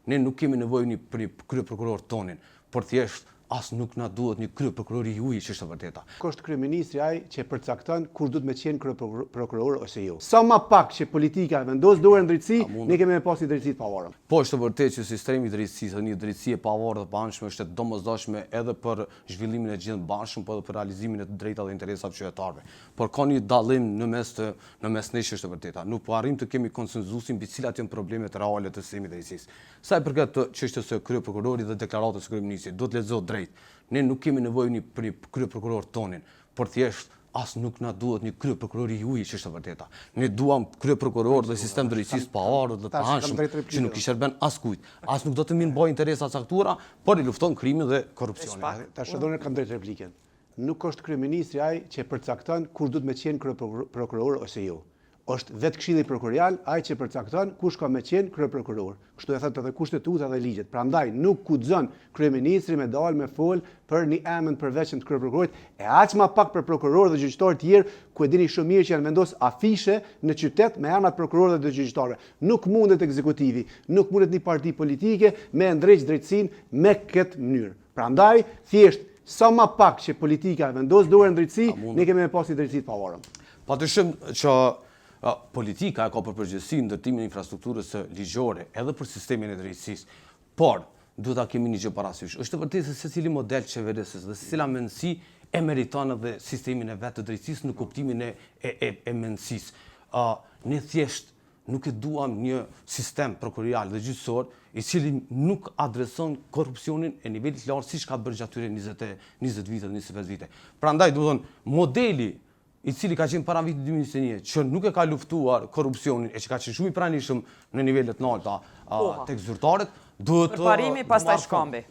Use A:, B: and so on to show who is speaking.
A: Ne nuk kemi nevojë për një kryeprokuror tonin, por thjesht as nuk na duhet një kryeprokuror i juaj që është e vërteta.
B: Është kryeministri ai që përcakton kur duhet me qenë kryeprokuror ose jo. Sa më pak që politika vendos dorën në drejtësi, ne kemi me pas një drejtësi të pavarur.
A: Po është e vërtetë që sistemi i drejtësisë, një drejtësi e pavarur dhe paanshme është e domosdoshme edhe për zhvillimin e gjithë bashkëm, po edhe për realizimin e të drejtave dhe interesave të qytetarëve. Por ka një dallim në mes nesh është e vërteta. Nuk po arrim të kemi konsenzusin mbi cilat janë problemet reale të sistemit drejtësisë. Sa i përket çështjes së kryeprokurorit dhe deklaratës së kryeministrit, do të lexohet drejt. Ne nuk kemi nevojë për një kryeprokuror tonin, por thjesht as nuk na duhet një kryeprokuror i juaj që është e vërteta. Ne duam kryeprokuror dhe sistem drejtësisë të pavarur dhe të paanshëm që nuk i shërben askujt. As nuk do të mbajë interesa të caktuara, por i lufton krimin dhe korrupsionin.
B: Tash do ne kam drejt replikën. Nuk është kryeministri ai që përcakton kur duhet me qenë kryeprokuror ose jo. Është vetë Këshilli Prokurorial ai që përcakton kush ka me qenë kryeprokuror. Kështu e thotë edhe kushtetuta dhe ligjet. Prandaj nuk guxon kryeministri me dalë me fol për një emër përveçëm të kryeprokurorit, e aq më pak për prokurorë dhe gjyqtarë të tjerë, ku e dini shumë mirë që janë vendos afishe në qytet me emrat prokurorëve dhe gjyqtarëve. Nuk mundet ekzekutivi, nuk mundet një parti politike me ndrejtë drejtësinë me këtë mënyrë. Prandaj thjesht sa më pak që politika vendos dorën në drejtësi, ne kemi me pas një drejtësi të pavarur.
A: Patyshim që politika ka për përgjegjësi ndërtimin e infrastrukturës ligjore edhe për sistemin e drejtësisë, por duhet ta kemi një gjë parasysh. Është e vërtetë se secili model qeverisës dhe secila mendësi e meriton edhe sistemin e vet të drejtësisë në kuptimin e mendësisë. Ne thjesht nuk e duam një sistem prokurorial dhe gjyqësor i cili nuk adreson korrupsionin e nivelit lartë siç ka bërë gjatë 20 vite, 25 vite. Prandaj do të thonë modeli i cili ka qenë para vitit 2021, që nuk e ka luftuar korrupsionin e që ka qenë shumë i pranishëm në nivelet të larta tek zyrtarët, duhet
C: përparimi pastaj shkambi.